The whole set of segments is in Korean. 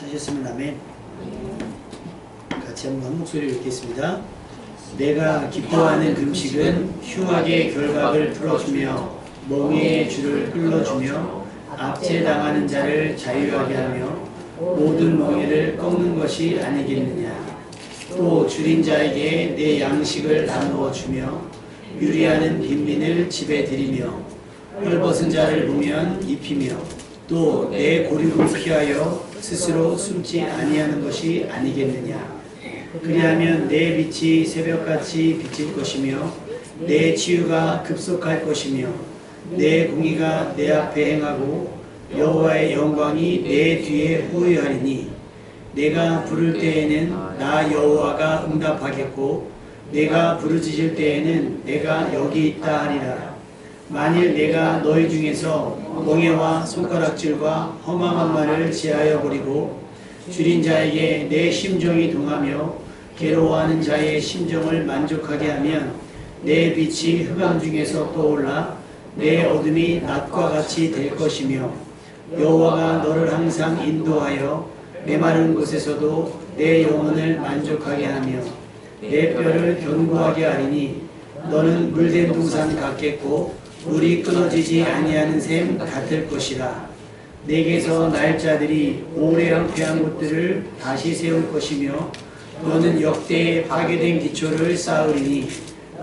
하셨으면 아멘. 같이 한번 한 목소리로 읽겠습니다. 내가 기뻐하는 금식은 흉악의 결박을 풀어주며 멍에의 줄을 끌어주며 압제당하는 자를 자유하게 하며 모든 멍에를 꺾는 것이 아니겠느냐. 또 줄인 자에게 내 양식을 나누어 주며 유리하는 빈민을 집에 들이며 헐벗은 자를 보면 입히며 또 내 고륙을 피하여 스스로 숨지 아니하는 것이 아니겠느냐. 그리하면 내 빛이 새벽같이 비칠 것이며 내 치유가 급속할 것이며 내 공의가 내 앞에 행하고 여호와의 영광이 내 뒤에 호위하리니 내가 부를 때에는 나 여호와가 응답하겠고 내가 부르짖을 때에는 내가 여기 있다 하리라. 만일 내가 너희 중에서 멍에와 손가락질과 허망한 말을 제하여 버리고 줄인 자에게 내 심정이 동하며 괴로워하는 자의 심정을 만족하게 하면 내 빛이 흑암 중에서 떠올라 내 어둠이 낮과 같이 될 것이며 여호와가 너를 항상 인도하여 메마른 곳에서도 내 영혼을 만족하게 하며 내 뼈를 견고하게 하리니 너는 물된 동산 같겠고 물이 끊어지지 아니하는 샘 같을 것이라. 내게서 날짜들이 오래 황폐한 곳들을 다시 세울 것이며 너는 역대에 파괴된 기초를 쌓으리니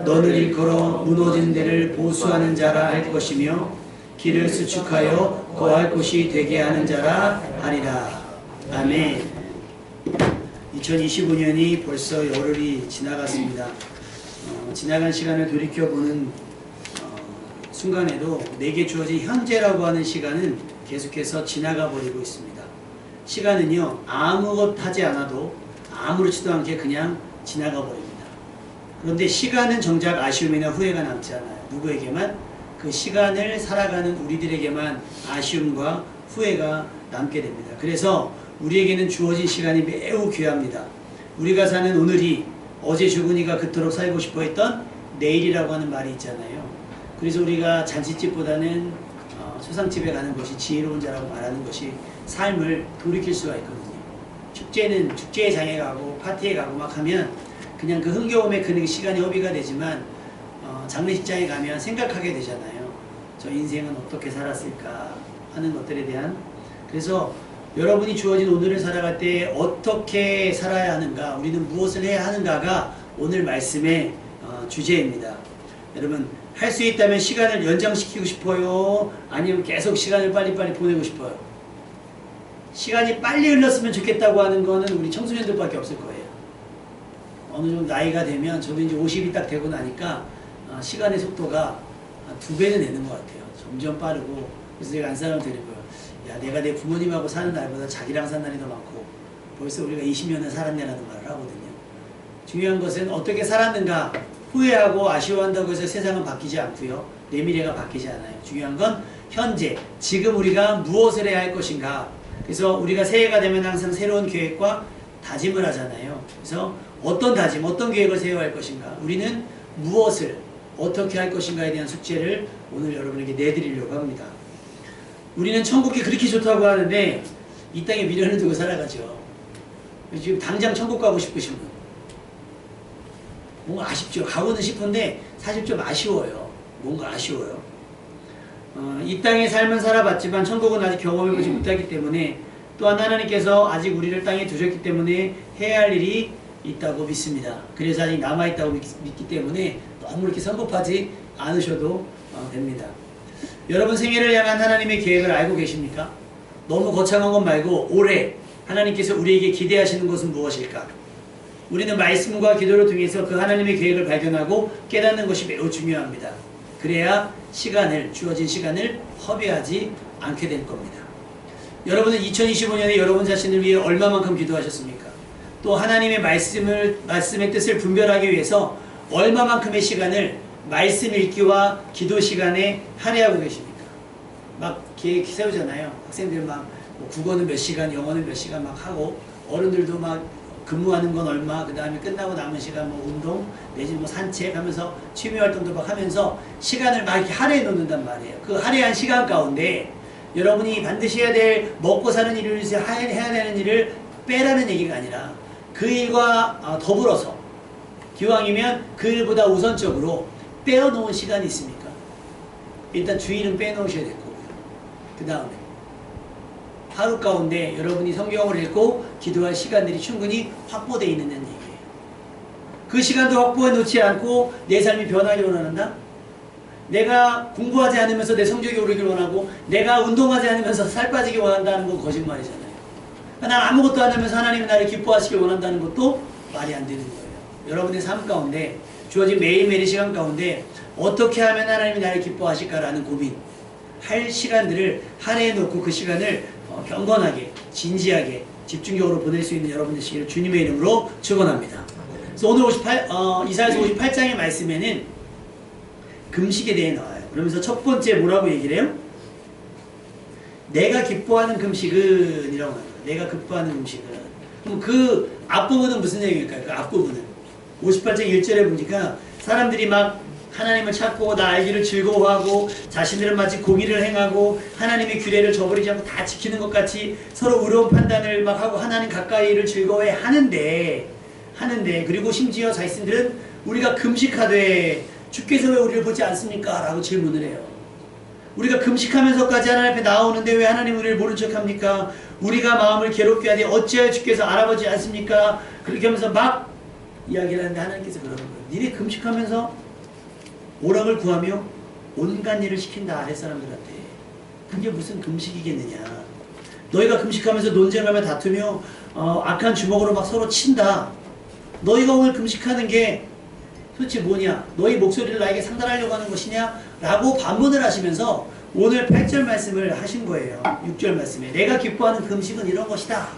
너를 일컬어 무너진 데를 보수하는 자라 할 것이며 길을 수축하여 거할 곳이 되게 하는 자라 하리라. 아멘. 2025년이 벌써 열흘이 지나갔습니다. 지나간 시간을 돌이켜보는 순간에도 내게 주어진 현재라고 하는 시간은 계속해서 지나가 버리고 있습니다. 시간은요, 아무것 하지 않아도 아무렇지도 않게 그냥 지나가 버립니다. 그런데 시간은 정작 아쉬움이나 후회가 남지 않아요. 누구에게만? 그 시간을 살아가는 우리들에게만 아쉬움과 후회가 남게 됩니다. 그래서 우리에게는 주어진 시간이 매우 귀합니다. 우리가 사는 오늘이 어제 죽은 이가 그토록 살고 싶어 했던 내일이라고 하는 말이 있잖아요. 그래서 우리가 잔치집보다는 소상집에 가는 것이 지혜로운 자라고 말하는 것이 삶을 돌이킬 수가 있거든요. 축제는 축제의 장에 가고 파티에 가고 막 하면 그냥 그 흥겨움에 그 시간이 허비가 되지만 장례식장에 가면 생각하게 되잖아요. 저 인생은 어떻게 살았을까 하는 것들에 대한. 그래서 여러분이 주어진 오늘을 살아갈 때 어떻게 살아야 하는가, 우리는 무엇을 해야 하는가가 오늘 말씀의 주제입니다. 여러분, 할 수 있다면 시간을 연장시키고 싶어요? 아니면 계속 시간을 빨리빨리 보내고 싶어요? 시간이 빨리 흘렀으면 좋겠다고 하는 거는 우리 청소년들밖에 없을 거예요. 어느 정도 나이가 되면, 저도 이제 50이 딱 되고 나니까 시간의 속도가 2배는 되는 것 같아요. 점점 빠르고. 그래서 제가 안 사람 드리고요. 야, 내가 내 부모님하고 사는 날보다 자기랑 산 날이 더 많고 벌써 우리가 20년을 살았네라는 말을 하거든요. 중요한 것은 어떻게 살았는가, 후회하고 아쉬워한다고 해서 세상은 바뀌지 않고요. 내 미래가 바뀌지 않아요. 중요한 건 현재, 지금 우리가 무엇을 해야 할 것인가. 그래서 우리가 새해가 되면 항상 새로운 계획과 다짐을 하잖아요. 그래서 어떤 다짐, 어떤 계획을 세워야 할 것인가. 우리는 무엇을 어떻게 할 것인가에 대한 숙제를 오늘 여러분에게 내드리려고 합니다. 우리는 천국이 그렇게 좋다고 하는데 이 땅에 미련을 두고 살아가죠. 지금 당장 천국 가고 싶으신 분, 뭔가 아쉽죠. 가고는 싶은데 사실 좀 아쉬워요. 뭔가 아쉬워요. 이 땅의 삶은 살아봤지만 천국은 아직 경험해보지 못하기 때문에, 또한 하나님께서 아직 우리를 땅에 두셨기 때문에 해야 할 일이 있다고 믿습니다. 그래서 아직 남아있다고 믿기 때문에 너무 이렇게 성급하지 않으셔도 됩니다. 여러분 생애를 향한 하나님의 계획을 알고 계십니까? 너무 거창한 것 말고 올해 하나님께서 우리에게 기대하시는 것은 무엇일까? 우리는 말씀과 기도를 통해서 그 하나님의 계획을 발견하고 깨닫는 것이 매우 중요합니다. 그래야 주어진 시간을 허비하지 않게 될 겁니다. 여러분은 2025년에 여러분 자신을 위해 얼마만큼 기도하셨습니까? 또 하나님의 말씀의 뜻을 분별하기 위해서 얼마만큼의 시간을 말씀 읽기와 기도 시간에 할애하고 계십니까? 막 계획 세우잖아요. 학생들 막 국어는 몇 시간, 영어는 몇 시간 막 하고, 어른들도 막 근무하는 건 얼마, 그 다음에 끝나고 남은 시간 뭐 운동, 내지 뭐 산책 하면서 취미 활동도 막 하면서 시간을 막 이렇게 할애해 놓는단 말이에요. 그 할애한 시간 가운데 여러분이 반드시 해야 될 먹고 사는 일을 해야 되는 일을 빼라는 얘기가 아니라 그 일과 더불어서 기왕이면 그 일보다 우선적으로 빼어놓은 시간이 있습니까? 일단 주일은 빼놓으셔야 될 거고요. 그 다음에 하루 가운데 여러분이 성경을 읽고 기도할 시간들이 충분히 확보되어 있느냐는 얘기예요. 그 시간도 확보해 놓지 않고 내 삶이 변하길 원한다? 내가 공부하지 않으면서 내 성적이 오르길 원하고 내가 운동하지 않으면서 살 빠지길 원한다는 건 거짓말이잖아요. 난 아무것도 안 하면서 하나님이 나를 기뻐하시길 원한다는 것도 말이 안 되는 거예요. 여러분의 삶 가운데 주어진 매일매일 시간 가운데 어떻게 하면 하나님이 나를 기뻐하실까라는 고민 할 시간들을 할애해 놓고 그 시간을 경건하게 진지하게 집중적으로 보낼 수 있는 여러분 되시기를 주님의 이름으로 축원합니다. 그래서 오늘 이사야서 58장의 말씀에는 금식에 대해 나와요. 그러면서 첫 번째 뭐라고 얘기를 해요? 내가 기뻐하는 금식은 이라고 합니다. 내가 기뻐하는 금식은. 그럼 그 앞부분은 무슨 얘기일까요? 그 앞부분은 58장 1절에 보니까 사람들이 막 하나님을 찾고 나 알기를 즐거워하고 자신들은 마치 공의를 행하고 하나님의 규례를 저버리지 않고 다 지키는 것 같이 서로 의로운 판단을 막 하고 하나님 가까이를 즐거워해 하는데 그리고 심지어 자신들은 우리가 금식하되 주께서 왜 우리를 보지 않습니까? 라고 질문을 해요. 우리가 금식하면서까지 하나님 앞에 나오는데 왜 하나님 우리를 모른 척합니까? 우리가 마음을 괴롭게 하되 어찌하여 주께서 알아보지 않습니까? 그렇게 하면서 막 이야기를 하는데 하나님께서 그러는 거예요. 니네 금식하면서 오락을 구하며 온갖 일을 시킨다 아랫사람들한테. 그게 무슨 금식이겠느냐. 너희가 금식하면서 논쟁하며 다투며 악한 주먹으로 막 서로 친다. 너희가 오늘 금식하는 게 도대체 뭐냐? 너희 목소리를 나에게 상달하려고 하는 것이냐? 라고 반문을 하시면서 오늘 8절 말씀을 하신 거예요. 6절 말씀에 내가 기뻐하는 금식은 이런 것이다.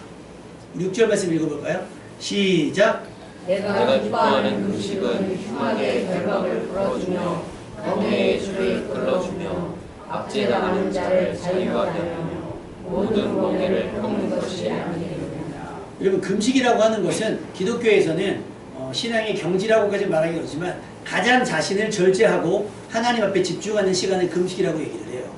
6절 말씀 읽어볼까요? 시작. 내가 기뻐하는 금식은 흉악의 결박을 풀어주며 멍에의 줄을 끌어주며 압제당하는 자를 자유하게 하며 모든 멍에를 꺾는 것이 아니니라. 여러분 금식이라고 하는 것은 기독교에서는 신앙의 경지라고까지 말하기 어렵지만 가장 자신을 절제하고 하나님 앞에 집중하는 시간을 금식이라고 얘기를 해요.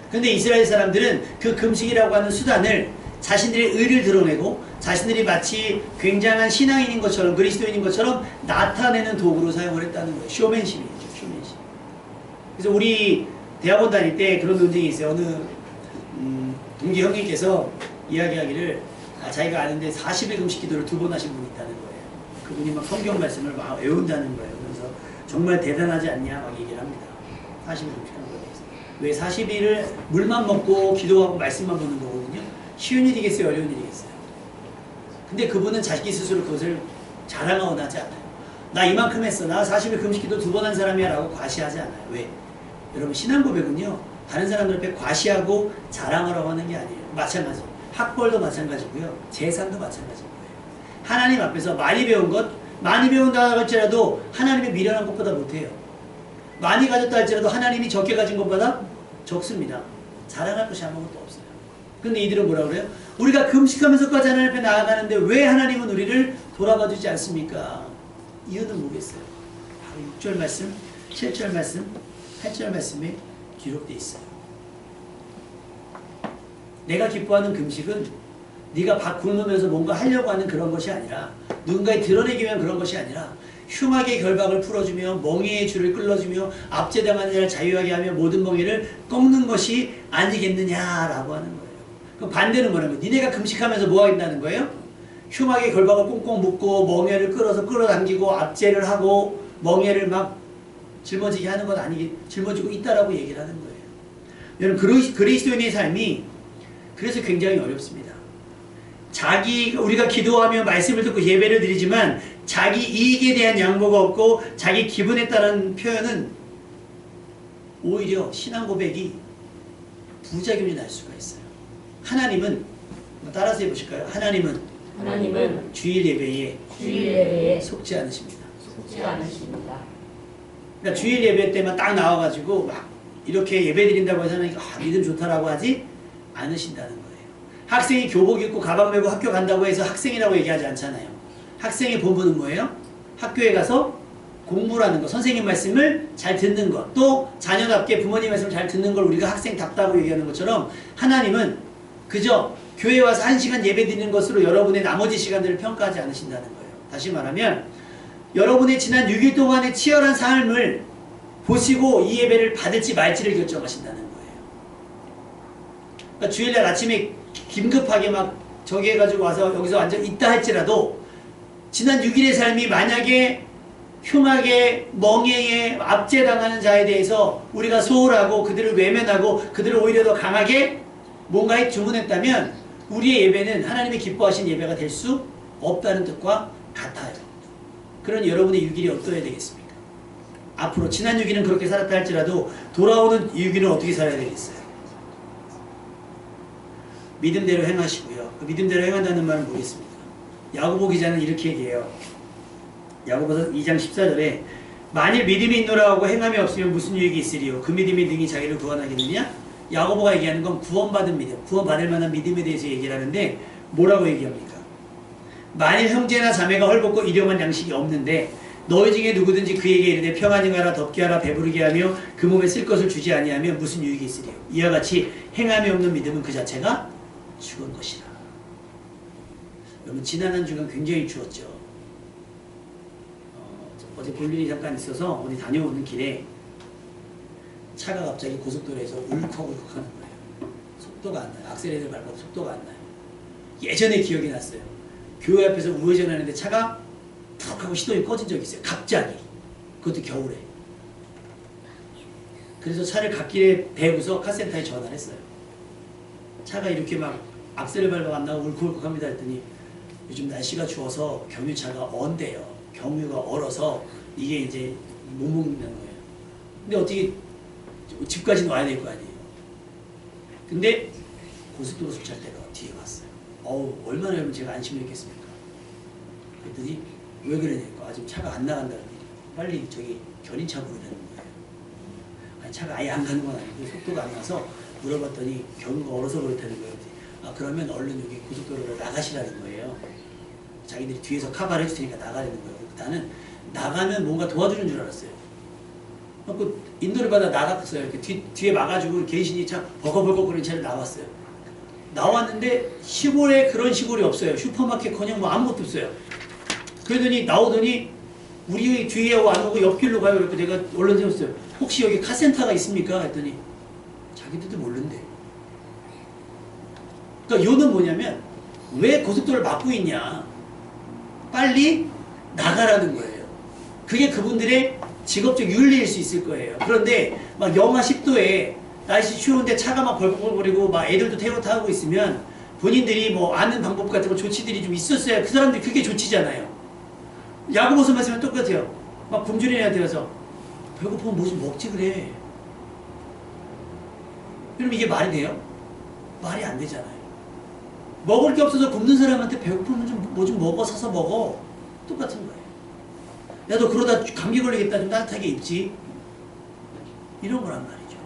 그런데 이스라엘 사람들은 그 금식이라고 하는 수단을 자신들의 의를 드러내고 자신들이 마치 굉장한 신앙인인 것처럼 그리스도인인 것처럼 나타내는 도구로 사용을 했다는 거예요. 쇼맨십이죠. 쇼맨십. 그래서 우리 대학원 다닐 때 그런 논쟁이 있어요. 어느 동기 형님께서 이야기하기를 자기가 아는데 40일 금식 기도를 2번 하신 분이 있다는 거예요. 그분이 막 성경 말씀을 막 외운다는 거예요. 그래서 정말 대단하지 않냐 막 얘기를 합니다. 40일 금식한 거에 대해서. 왜 40일을 물만 먹고 기도하고 말씀만 보는 거거든요. 쉬운 일이겠어요? 어려운 일이겠어요? 근데 그분은 자기 스스로 그것을 자랑하거나 하지 않아요. 나 이만큼 했어. 나 40일 금식기도 2번 한 사람이야 라고 과시하지 않아요. 왜? 여러분 신앙 고백은요. 다른 사람들 앞에 과시하고 자랑하라고 하는 게 아니에요. 마찬가지. 학벌도 마찬가지고요. 재산도 마찬가지인 거예요. 하나님 앞에서 많이 배운 것, 많이 배운다 할지라도 하나님의 미련한 것보다 못해요. 많이 가졌다 할지라도 하나님이 적게 가진 것보다 적습니다. 자랑할 것이 아무것도 없어요. 근데 이들은 뭐라 그래요? 우리가 금식하면서까지 하나님 앞에 나아가는데 왜 하나님은 우리를 돌아봐주지 않습니까? 이유는 뭐겠어요? 바로 6절 말씀, 7절 말씀, 8절 말씀에 기록되어 있어요. 내가 기뻐하는 금식은 네가 밥 굶으면서 뭔가 하려고 하는 그런 것이 아니라 누군가에 드러내기 위한 그런 것이 아니라 흉악의 결박을 풀어주며 멍에의 줄을 끌어주며 압제당하는 자를 자유하게 하며 모든 멍에를 꺾는 것이 아니겠느냐라고 하는 거예요. 그럼 반대는 뭐냐면 니네가 금식하면서 뭐 하겠다는 거예요? 흉악의 결박을 꽁꽁 묶고 멍에를 끌어서 끌어당기고 압제를 하고 멍에를 막 짊어지게 하는 건 아니게 짊어지고 있다라고 얘기를 하는 거예요. 여러분 그리스도인의 삶이 그래서 굉장히 어렵습니다. 우리가 기도하며 말씀을 듣고 예배를 드리지만 자기 이익에 대한 양보가 없고 자기 기분에 따른 표현은 오히려 신앙 고백이 부작용이 날 수가 있어요. 하나님은 따라서 해보실까요? 하나님은 주일 예배에 속지 않으십니다. 그러니까 주일 예배 때만 딱 나와가지고 막 이렇게 예배 드린다고 해서 하나님이 믿음 좋다라고 하지 않으신다는 거예요. 학생이 교복 입고 가방 메고 학교 간다고 해서 학생이라고 얘기하지 않잖아요. 학생의 본분은 뭐예요? 학교에 가서 공부라는 것, 선생님 말씀을 잘 듣는 것, 또 자녀답게 부모님 말씀을 잘 듣는 걸 우리가 학생답다고 얘기하는 것처럼 하나님은 그저 교회 와서 1시간 예배 드리는 것으로 여러분의 나머지 시간들을 평가하지 않으신다는 거예요. 다시 말하면 여러분의 지난 6일 동안의 치열한 삶을 보시고 이 예배를 받을지 말지를 결정하신다는 거예요. 그러니까 주일날 아침에 긴급하게 막 저기 해가지고 와서 여기서 앉아 있다 할지라도 지난 6일의 삶이 만약에 흉하게 멍해에 압제당하는 자에 대해서 우리가 소홀하고 그들을 외면하고 그들을 오히려 더 강하게 뭔가에 주문했다면 우리의 예배는 하나님이 기뻐하신 예배가 될 수 없다는 뜻과 같아요. 그러니 여러분의 6일이 어떠해야 되겠습니까? 앞으로 지난 6일은 그렇게 살았다 할지라도 돌아오는 6일은 어떻게 살아야 되겠어요? 믿음대로 행하시고요. 그 믿음대로 행한다는 말은 뭐겠습니까? 야고보 기자는 이렇게 얘기해요. 야고보서 2장 14절에 만일 믿음이 있노라 하고 행함이 없으면 무슨 유익이 있으리요? 그 믿음이 능히 자기를 구원하겠느냐? 야고보가 얘기하는 건 구원받은 믿음, 구원받을 만한 믿음에 대해서 얘기를 하는데 뭐라고 얘기합니까? 만일 형제나 자매가 헐벗고 일용한 양식이 없는데 너희 중에 누구든지 그에게 이르되 평안히 가라 덥게 하라 배부르게 하며 그 몸에 쓸 것을 주지 아니하면 무슨 유익이 있으리요? 이와 같이 행함이 없는 믿음은 그 자체가 죽은 것이라. 여러분 지난 한 주간 굉장히 추웠죠. 어제 볼 일이 잠깐 있어서 어디 다녀오는 길에 차가 갑자기 고속도로에서 울컥울컥 하는 거예요. 속도가 안 나요. 악셀레를 밟아도 속도가 안 나요. 예전에 기억이 났어요. 교회 앞에서 우회전하는데 차가 푹 하고 시동이 꺼진 적이 있어요. 갑자기. 그것도 겨울에. 그래서 차를 갓길에 대고서 카센터에 전화를 했어요. 차가 이렇게 막 악셀을 밟아 안 나고 울컥울컥 합니다 했더니 요즘 날씨가 추워서 경유차가 언대요. 경유가 얼어서 이게 이제 못 먹는 거예요. 근데 어떻게 집까지는 와야 될 거 아니에요. 근데 고속도로 순찰대가 뒤에 왔어요. 어우 얼마나 여러분 제가 안심을 했겠습니까? 그랬더니 왜 그러냐고. 아 지금 차가 안 나간다는 거예요. 빨리 저기 견인차 부르라는 거예요. 아니 차가 아예 안 가는 건 아니고 속도가 안 나서 물어봤더니 경유가 얼어서 그렇다는 거예요. 아 그러면 얼른 여기 고속도로를 나가시라는 거예요. 자기들이 뒤에서 카바를 해줄 테니까 나가라는 거예요. 나는 나가면 뭔가 도와주는 줄 알았어요. 그 인도를 받아 나갔어요. 이렇게 뒤에 막아주고 개인신이 차 버거버거거리는 차를 나왔어요. 나왔는데 시골에 그런 시골이 없어요. 슈퍼마켓커녕 뭐 아무것도 없어요. 그러더니 나오더니 우리 뒤에 안 오고 옆길로 가요. 그래서 내가 얼른 세웠어요. 혹시 여기 카센터가 있습니까? 했더니 자기들도 모른대. 그러니까 요는 뭐냐면 왜 고속도로를 막고 있냐. 빨리 나가라는 거예요. 그게 그분들의 직업적 윤리일 수 있을 거예요. 그런데 막 영하 10도에 날씨 추운데 차가 막 벌컥거리고 막 애들도 태워 타고 있으면 본인들이 뭐 아는 방법 같은 거 조치들이 좀 있었어야 그 사람들이 그게 조치잖아요. 야고보서 말씀은 똑같아요. 막 굶주린 애한테 가서 배고프면 뭐 좀 먹지 그래. 그럼 이게 말이 돼요? 말이 안 되잖아요. 먹을 게 없어서 굶는 사람한테 배고프면 좀 뭐 좀 먹어 사서 먹어. 똑같은 거예요. 야 너 그러다 감기 걸리겠다 좀 따뜻하게 입지. 이런 거란 말이죠.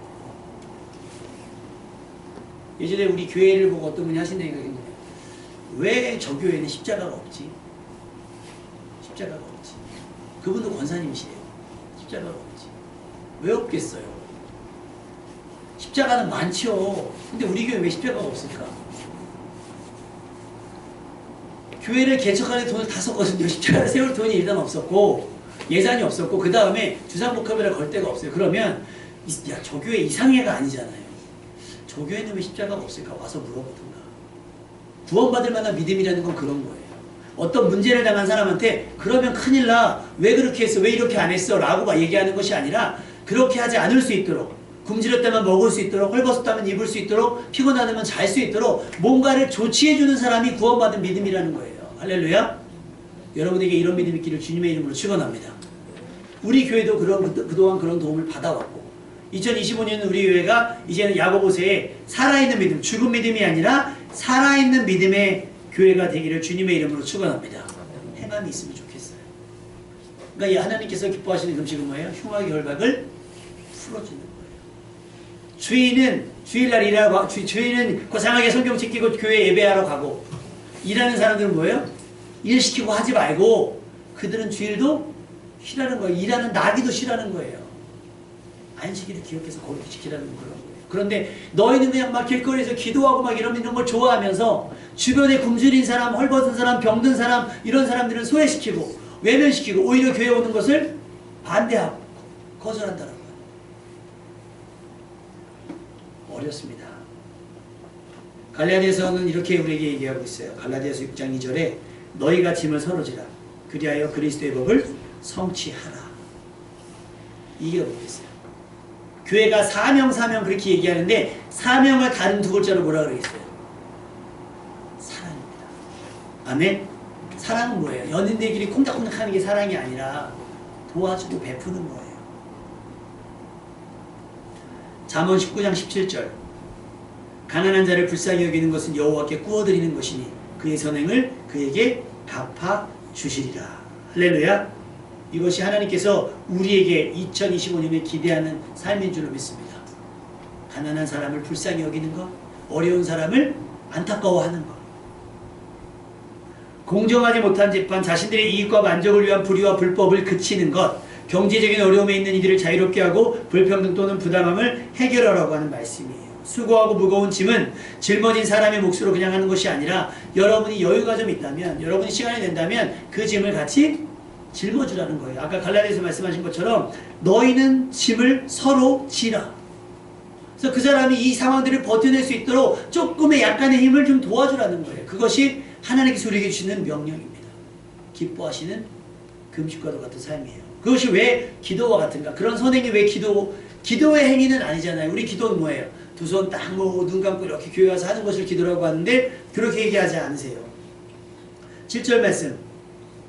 예전에 우리 교회를 보고 어떤 분이 하신 얘기가 있는데 왜 저 교회는 십자가가 없지? 십자가가 없지. 그분도 권사님이시래요. 십자가가 없지. 왜 없겠어요? 십자가는 많죠. 근데 우리 교회 왜 십자가가 없을까? 교회를 개척하는 돈을 다 썼거든요. 십자가를 세울 돈이 일단 없었고 예산이 없었고 그 다음에 주상복합이라 걸 데가 없어요. 그러면 야, 저 교회 이상해가 아니잖아요. 저 교회는 왜 십자가가 없을까? 와서 물어보든가. 구원받을 만한 믿음이라는 건 그런 거예요. 어떤 문제를 당한 사람한테 그러면 큰일 나. 왜 그렇게 했어? 왜 이렇게 안 했어? 라고 막 얘기하는 것이 아니라 그렇게 하지 않을 수 있도록 굶주렸다면 먹을 수 있도록 헐벗었다면 입을 수 있도록 피곤하다면 잘 수 있도록 뭔가를 조치해주는 사람이 구원받은 믿음이라는 거예요. 할렐루야. 여러분에게 이런 믿음이 있기를 주님의 이름으로 축원합니다. 우리 교회도 그동안 그런 도움을 받아왔고 2025년은 우리 교회가 이제는 야고보서에 살아있는 믿음, 죽은 믿음이 아니라 살아있는 믿음의 교회가 되기를 주님의 이름으로 축원합니다. 행함이 있으면 좋겠어요. 그러니까 이 하나님께서 기뻐하시는 금식은 뭐예요? 흉악의 결박을 풀어주는 거예요. 주인은 주일날 일하고 주인은 고상하게 성경 지키고 교회 예배하러 가고 일하는 사람들은 뭐예요? 일 시키고 하지 말고 그들은 주일도 싫어하는 거예요. 일하는 나기도 싫어하는 거예요. 안식일을 기억해서 거룩히 지키라는 그런 거예요. 그런데 너희는 그냥 막 길거리에서 기도하고 막 이런 걸 좋아하면서 주변에 굶주린 사람, 헐벗은 사람, 병든 사람 이런 사람들을 소외시키고 외면시키고 오히려 교회 오는 것을 반대하고 거절한다는 거예요. 어렵습니다. 갈라디아서는 이렇게 우리에게 얘기하고 있어요. 갈라디아서 6장 2절에 너희가 짐을 서로 지라 그리하여 그리스도의 법을 성취하라. 이게 뭐겠어요? 교회가 사명 그렇게 얘기하는데 사명을 다른 두 글자로 뭐라 그러겠어요? 사랑입니다. 아멘? 사랑은 뭐예요? 연인들끼리 콩닥콩닥 하는 게 사랑이 아니라 도와주고 베푸는 거예요. 잠언 19장 17절 가난한 자를 불쌍히 여기는 것은 여호와께 구워드리는 것이니 그의 선행을 그에게 갚아주시리라. 할렐루야. 이것이 하나님께서 우리에게 2025년에 기대하는 삶인 줄로 믿습니다. 가난한 사람을 불쌍히 여기는 것, 어려운 사람을 안타까워하는 것, 공정하지 못한 재판, 자신들의 이익과 만족을 위한 불의와 불법을 그치는 것, 경제적인 어려움에 있는 이들을 자유롭게 하고 불평등 또는 부담함을 해결하라고 하는 말씀이에요. 수고하고 무거운 짐은 짊어진 사람의 몫으로 그냥 하는 것이 아니라 여러분이 여유가 좀 있다면, 여러분이 시간이 된다면 그 짐을 같이 짊어주라는 거예요. 아까 갈라디아서 말씀하신 것처럼 너희는 짐을 서로 지라. 그래서 그 사람이 이 상황들을 버텨낼 수 있도록 조금의 약간의 힘을 좀 도와주라는 거예요. 그것이 하나님께서 우리에게 주시는 명령입니다. 기뻐하시는 금식과도 같은 삶이에요. 그것이 왜 기도와 같은가? 그런 선행이 왜 기도의 행위는 아니잖아요. 우리 기도는 뭐예요? 두 손 딱 모으고 눈 감고 이렇게 교회 와서 하는 것을 기도라고 하는데 그렇게 얘기하지 않으세요. 7절 말씀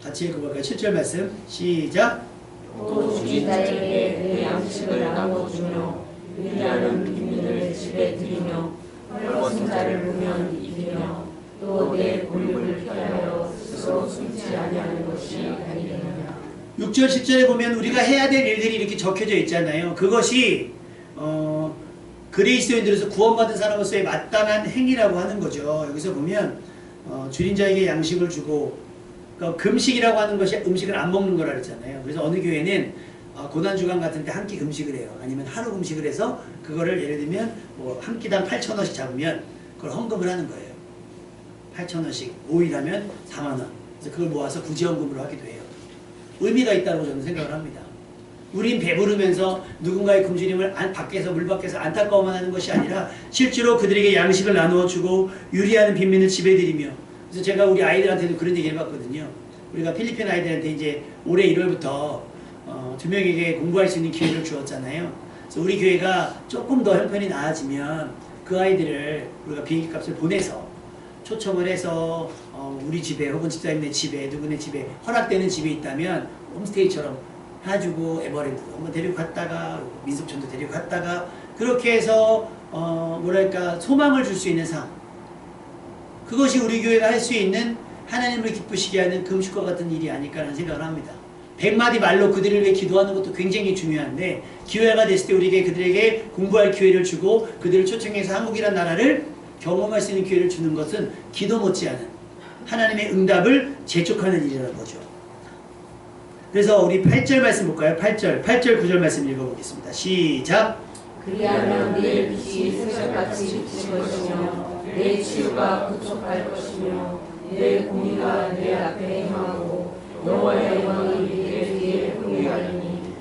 같이 읽어볼까요? 7절 말씀 시작. 또 주인 자에게 내 양식을 나눠주며 의리하는 빈민을 집에 들이며 헐벗은 자를 보면 이기며 또 내 골목을 피하여 스스로 숨지 아니하는 것이 아니겠느냐. 6절 10절에 보면 우리가 해야 될 일들이 이렇게 적혀져 있잖아요. 그것이 그리스도인들에서 구원받은 사람으로서의 마땅한 행위라고 하는 거죠. 여기서 보면 주인 자에게 양식을 주고 그러니까 금식이라고 하는 것이 음식을 안 먹는 거라 그랬잖아요. 그래서 어느 교회는 고난주간 같은 때 한 끼 금식을 해요. 아니면 하루 금식을 해서 그거를 예를 들면 뭐 한 끼당 8,000원씩 잡으면 그걸 헌금을 하는 거예요. 8,000원씩 5일 하면 4만원. 그래서 그걸 모아서 구제헌금으로 하기도 해요. 의미가 있다고 저는 생각을 합니다. 우린 배부르면서 누군가의 굶주림을 밖에서 물 밖에서 안타까워만 하는 것이 아니라 실제로 그들에게 양식을 나누어 주고 유리하는 빈민을 집에 들이며 그래서 제가 우리 아이들한테도 그런 얘기 해봤거든요. 우리가 필리핀 아이들한테 이제 올해 1월부터 2명에게 공부할 수 있는 기회를 주었잖아요. 그래서 우리 교회가 조금 더 형편이 나아지면 그 아이들을 우리가 비행기 값을 보내서 초청을 해서 우리 집에 혹은 집사님네 집에 누구네 집에 허락되는 집이 있다면 홈스테이처럼 해주고 에버랜드도 한번 데리고 갔다가 민속촌도 데리고 갔다가 그렇게 해서 뭐랄까 소망을 줄 수 있는 삶 그것이 우리 교회가 할 수 있는 하나님을 기쁘시게 하는 금식과 같은 일이 아닐까라는 생각을 합니다. 100마디 말로 그들을 위해 기도하는 것도 굉장히 중요한데 기회가 됐을 때 우리에게 그들에게 공부할 기회를 주고 그들을 초청해서 한국이라는 나라를 경험할 수 있는 기회를 주는 것은 기도 못지않은 하나님의 응답을 재촉하는 일이라는 거죠. 그래서 우리 8절 말씀 볼까요? 8절 9절 말씀 읽어보겠습니다. 시작. 그리하면 내 빛이 새벽같이 비칠 것이며 내 치유가 구속할 것이며 내 공의가 내 앞에 행하고 여호와의 영광이 내 뒤에 흥하리니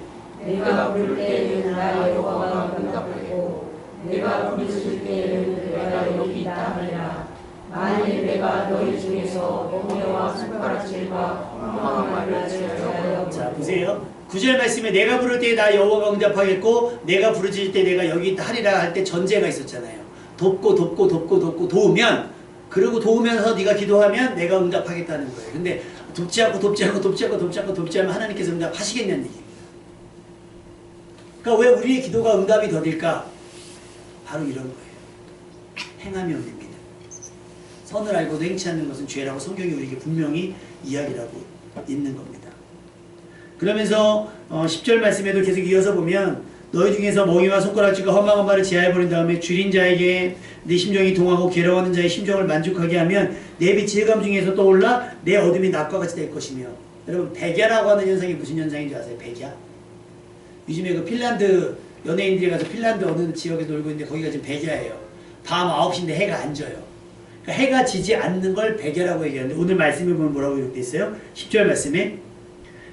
내가 부를 때에는 나 여호와가 응답하고 내가 부르실 때에는 내가 여기 있다 하리라. 만일 내가 너희 중에서 멍에와 손가락질과 엉망한 말을 제하여 자 보세요. 9절 말씀에 내가 부를 때 나 여호와가 응답하겠고 내가 부르실 때 내가 여기 있다 하리라 할 때 전제가 있었잖아요. 돕고 도우면 그리고 도우면서 네가 기도하면 내가 응답하겠다는 거예요. 근데 돕지 않으면 하나님께서 응답하시겠냐는 얘기입니다. 그러니까 왜 우리의 기도가 응답이 더딜까? 바로 이런 거예요. 행하면 됩니다. 선을 알고도 행치 않는 것은 죄라고 성경이 우리에게 분명히 이야기하고 있는 겁니다. 그러면서 10절 말씀에도 계속 이어서 보면 너희 중에서 멍에와 손가락질과 험악한 말을 제하여버린 다음에 줄인 자에게 내 심정이 동하고 괴로워하는 자의 심정을 만족하게 하면 내 빛이 흑암 중에서 떠올라 내 어둠이 낮과 같이 될 것이며 여러분 백야라고 하는 현상이 무슨 현상인지 아세요? 백야? 요즘에 그 핀란드 연예인들이 가서 핀란드 어느 지역에 놀고 있는데 거기가 지금 백야예요. 밤 9시인데 해가 안 져요. 그러니까 해가 지지 않는 걸 백야라고 얘기하는데 오늘 말씀을 보면 뭐라고 이렇게 있어요? 10절 말씀에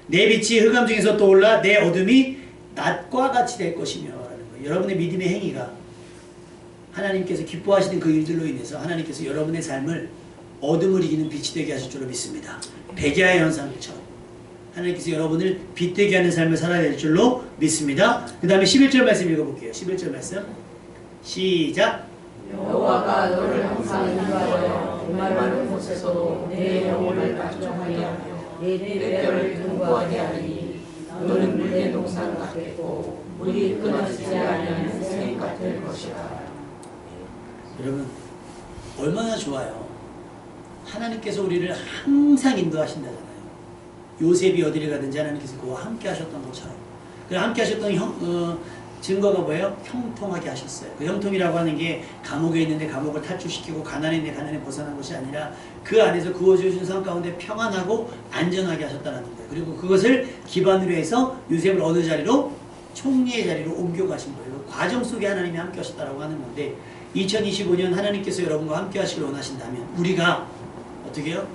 내 빛이 흑암 중에서 떠올라 내 어둠이 낮과 같이 될 것이며 라는 거예요. 여러분의 믿음의 행위가 하나님께서 기뻐하시는 그 일들로 인해서 하나님께서 여러분의 삶을 어둠을 이기는 빛이 되게 하실 줄로 믿습니다. 백야의 현상처럼 하나님께서 여러분을 빛되게 하는 삶을 살아야 될 줄로 믿습니다. 그 다음에 11절 말씀 읽어볼게요. 11절 말씀 시작. 여호와가 너를 항상 인도하여 목마른 곳에서도 내 영혼을 만족하게 하며 내 뼈를 견고하게 하리니 너는 물된 동산 같겠고 물이 끊어지지 아니하는 샘 같을 것이다. 여러분 얼마나 좋아요. 하나님께서 우리를 항상 인도하신다잖아요. 요셉이 어디를 가든지 하나님께서 그와 함께 하셨던 것처럼. 그 함께 하셨던 증거가 뭐예요? 형통하게 하셨어요. 그 형통이라고 하는 게 감옥에 있는데 감옥을 탈출시키고 가난에 있는데 가난에 벗어난 것이 아니라 그 안에서 구워주신 삶 가운데 평안하고 안전하게 하셨다는 거예요. 그리고 그것을 기반으로 해서 요셉을 어느 자리로? 총리의 자리로 옮겨가신 거예요. 그 과정 속에 하나님이 함께 하셨다고 하는 건데 2025년 하나님께서 여러분과 함께 하시길 원하신다면 우리가 어떻게 해요?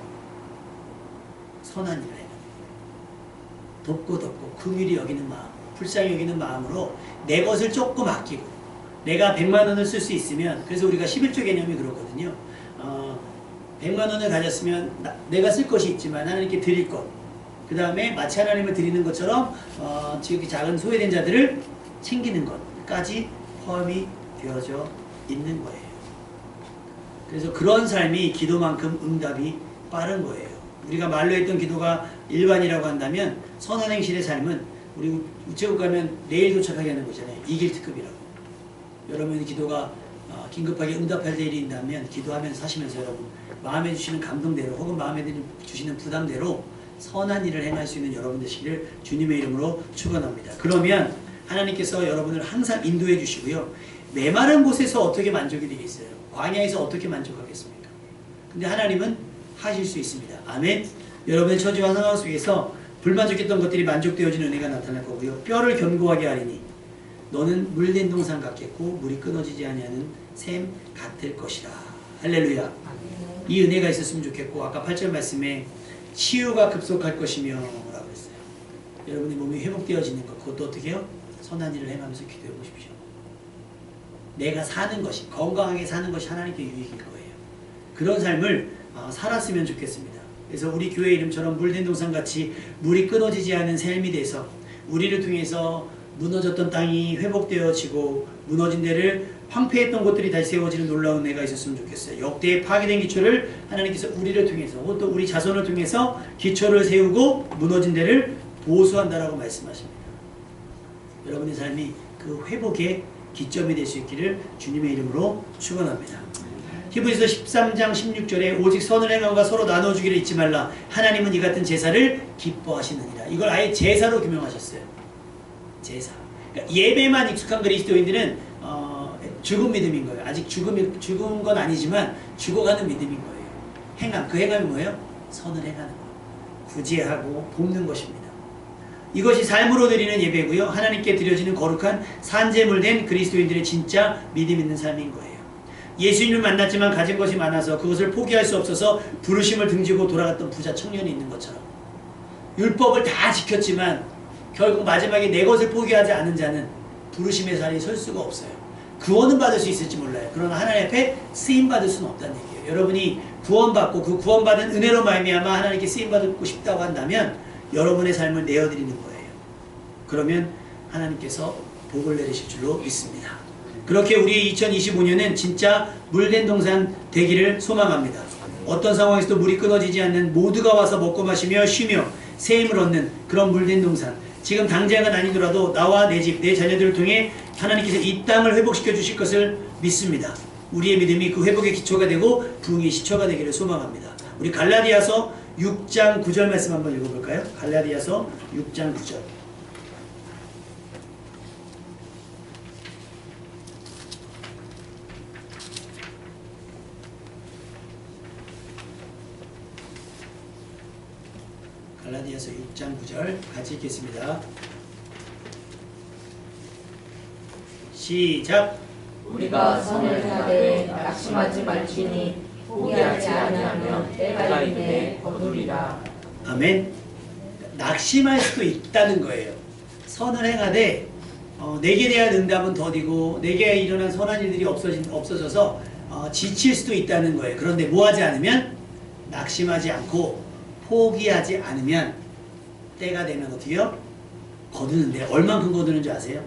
선한 일을 해요. 돕고 긍휼히 여기는 마음, 불쌍히 여기는 마음으로 내 것을 조금 아끼고 내가 100만 원을 쓸 수 있으면 그래서 우리가 11조 개념이 그렇거든요. 100만 원을 가졌으면 내가 쓸 것이 있지만 하나님께 드릴 것 그 다음에 마치 하나님을 드리는 것처럼 지극히 작은 소외된 자들을 챙기는 것까지 포함이 되어져 있는 거예요. 그래서 그런 삶이 기도만큼 응답이 빠른 거예요. 우리가 말로 했던 기도가 일반이라고 한다면 선한 행실의 삶은 우리 우체국 가면 내일 도착하게 하는 거잖아요. 이길 특급이라고. 여러분의 기도가 긴급하게 응답할 일이 있다면 기도하면서 사시면서 여러분 마음에 주시는 감동대로 혹은 마음에 주시는 부담대로 선한 일을 행할 수 있는 여러분 되시기를 주님의 이름으로 축원합니다. 그러면 하나님께서 여러분을 항상 인도해 주시고요. 메마른 곳에서 어떻게 만족이 되겠어요? 광야에서 어떻게 만족하겠습니까? 근데 하나님은 하실 수 있습니다. 아멘. 여러분의 처지와 상황 속에서 불만족했던 것들이 만족되어지는 은혜가 나타날 거고요. 뼈를 견고하게 하리니 너는 물된 동산 같겠고 물이 끊어지지 아니하는 샘 같을 것이라. 할렐루야. 이 은혜가 있었으면 좋겠고 아까 8절 말씀에 치유가 급속할 것이며 라고 했어요. 여러분의 몸이 회복되어지는 것 그것도 어떻게 해요? 선한 일을 행하면서 기도해 보십시오. 내가 사는 것이 건강하게 사는 것이 하나님께 유익일 거예요. 그런 삶을 살았으면 좋겠습니다. 그래서 우리 교회 이름처럼 물된 동산같이 물이 끊어지지 않은 삶이 돼서 우리를 통해서 무너졌던 땅이 회복되어지고 무너진 데를 황폐했던 곳들이 다시 세워지는 놀라운 은혜가 있었으면 좋겠어요. 역대의 파괴된 기초를 하나님께서 우리를 통해서 또 우리 자손을 통해서 기초를 세우고 무너진 데를 보수한다라고 말씀하십니다. 여러분의 삶이 그 회복의 기점이 될 수 있기를 주님의 이름으로 축원합니다. 히브리서 13장 16절에 오직 선을 행함과 서로 나눠주기를 잊지 말라. 하나님은 이 같은 제사를 기뻐하시느니라. 이걸 아예 제사로 규명하셨어요. 제사. 그러니까 예배만 익숙한 그리스도인들은 죽은 믿음인 거예요. 아직 죽은 건 아니지만 죽어가는 믿음인 거예요. 행함, 그 행함이 뭐예요? 선을 행하는 것. 구제하고 돕는 것입니다. 이것이 삶으로 드리는 예배고요. 하나님께 드려지는 거룩한 산제물 된 그리스도인들의 진짜 믿음 있는 삶인 거예요. 예수님을 만났지만 가진 것이 많아서 그것을 포기할 수 없어서 부르심을 등지고 돌아갔던 부자 청년이 있는 것처럼 율법을 다 지켰지만 결국 마지막에 내 것을 포기하지 않은 자는 부르심의 자리에 설 수가 없어요. 구원은 받을 수 있을지 몰라요. 그러나 하나님 앞에 쓰임받을 수는 없다는 얘기예요. 여러분이 구원받고 그 구원받은 은혜로 말미암아 하나님께 쓰임받고 싶다고 한다면 여러분의 삶을 내어드리는 거예요. 그러면 하나님께서 복을 내리실 줄로 믿습니다. 그렇게 우리의 2025년은 진짜 물된 동산 되기를 소망합니다. 어떤 상황에서도 물이 끊어지지 않는 모두가 와서 먹고 마시며 쉬며 새 힘을 얻는 그런 물된 동산. 지금 당장은 아니더라도 나와 내 집, 내 자녀들을 통해 하나님께서 이 땅을 회복시켜 주실 것을 믿습니다. 우리의 믿음이 그 회복의 기초가 되고 부흥의 시초가 되기를 소망합니다. 우리 갈라디아서 6장 9절 말씀 한번 읽어볼까요? 갈라디아서 6장 9절. 갈라디아서 6장 9절 같이 읽겠습니다. 시작. 우리가 선을 행하되 낙심하지 말지니 포기하지 아니하면 때가 이르매 거두리라. 아멘. 낙심할 수도 있다는 거예요. 선을 행하되 내게 대한 응답은 더디고 내게 일어난 선한 일들이 없어져서 지칠 수도 있다는 거예요. 그런데 뭐하지 않으면, 낙심하지 않고 포기하지 않으면 때가 되면 어떻게요? 거두는데 얼만큼 거두는 줄 아세요?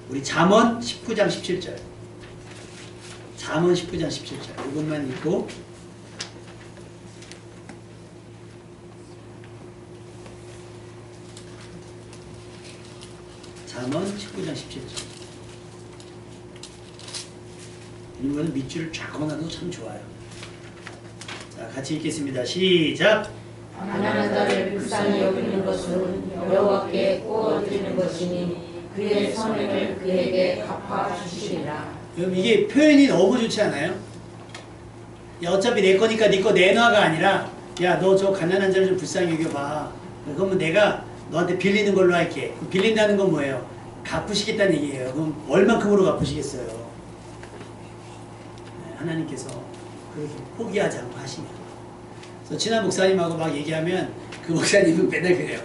우리 잠언 19장 17절. 잠언 19장 17절. 이것만 읽고 잠언 19장 17절. 이거는 밑줄을 쫙 그어놔도 참 좋아요. 자, 같이 읽겠습니다. 시작. 가난한 자를 불쌍히 여기는 것은 여호와께 구워드리는 것이니 그의 선행을 그에게 갚아주시리라. 여러분, 이게 표현이 너무 좋지 않아요? 야, 어차피 내 거니까 네 거 내놔가 아니라, 야, 너 저 가난한 자를 좀 불쌍히 여겨봐. 그러면 내가 너한테 빌리는 걸로 할게. 빌린다는 건 뭐예요? 갚으시겠다는 얘기예요. 그럼 얼만큼으로 갚으시겠어요? 네, 하나님께서 그렇게 포기하지 않고 하시면. 그래서 친한 목사님하고 막 얘기하면 그 목사님은 맨날 그래요.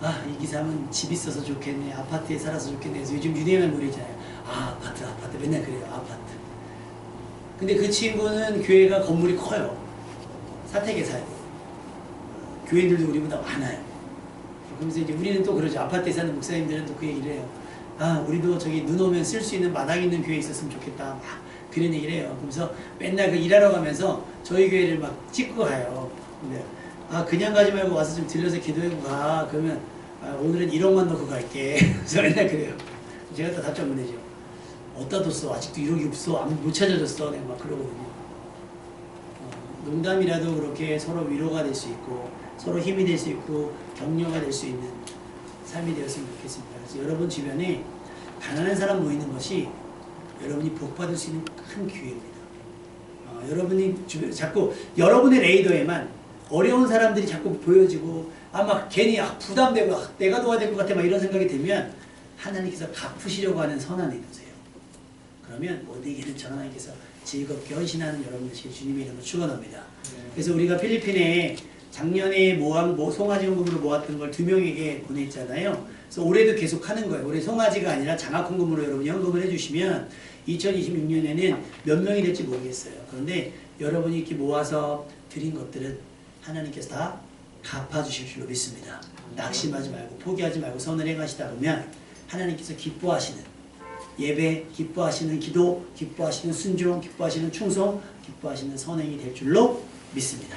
아, 이 기사는 집 있어서 좋겠네. 아파트에 살아서 좋겠네. 그래서 요즘 유행하는 노래 있잖아요. 아, 아파트, 아파트. 맨날 그래요. 아파트. 근데 그 친구는 교회가 건물이 커요. 사택에 살고. 교인들도 우리보다 많아요. 그러면서 이제 우리는 또 그러죠. 아파트에 사는 목사님들은 또 그 얘기를 해요. 아, 우리도 저기 눈 오면 쓸 수 있는 마당 있는 교회 있었으면 좋겠다. 막 그런 얘기를 해요. 그러면서 맨날 그 일하러 가면서 저희 교회를 막 찍고 가요. 근데 아, 그냥 가지 말고 와서 좀 들려서 기도하고 가. 그러면 아, 오늘은 1억만 넣고 갈게. 그래서 맨날 그래요. 제가 또 답장 보내죠. 어디다 뒀어? 아직도 1억이 없어. 못 찾아줬어. 내가 막 그러거든요. 농담이라도 그렇게 서로 위로가 될 수 있고 서로 힘이 될 수 있고 격려가 될 수 있는 삶이 되었으면 좋겠습니다. 그래서 여러분 주변에 가난한 사람 모이는 것이 여러분이 복받을 수 있는 큰 기회입니다. 여러분이 자꾸 여러분의 레이더에만 어려운 사람들이 자꾸 보여지고 막 괜히 부담되고 내가 도와야 될 것 같아 막 이런 생각이 들면 하나님께서 갚으시려고 하는 선한 의도세요. 그러면 모두에게는 전 하나님께서 즐겁게 헌신하는 여러분 되시길 주님의 이름으로 축원합니다. 그래서 우리가 필리핀에 작년에 송아지 헌금으로 모았던 걸 2명에게 보냈잖아요. 그래서 올해도 계속 하는 거예요. 올해 송아지가 아니라 장학 헌금으로 여러분이 헌금을 해주시면 2026년에는 몇 명이 될지 모르겠어요. 그런데 여러분이 이렇게 모아서 드린 것들은 하나님께서 다 갚아주실 줄로 믿습니다. 낙심하지 말고 포기하지 말고 선을 행하시다 보면 하나님께서 기뻐하시는 예배, 기뻐하시는 기도, 기뻐하시는 순종, 기뻐하시는 충성, 기뻐하시는 선행이 될 줄로 믿습니다.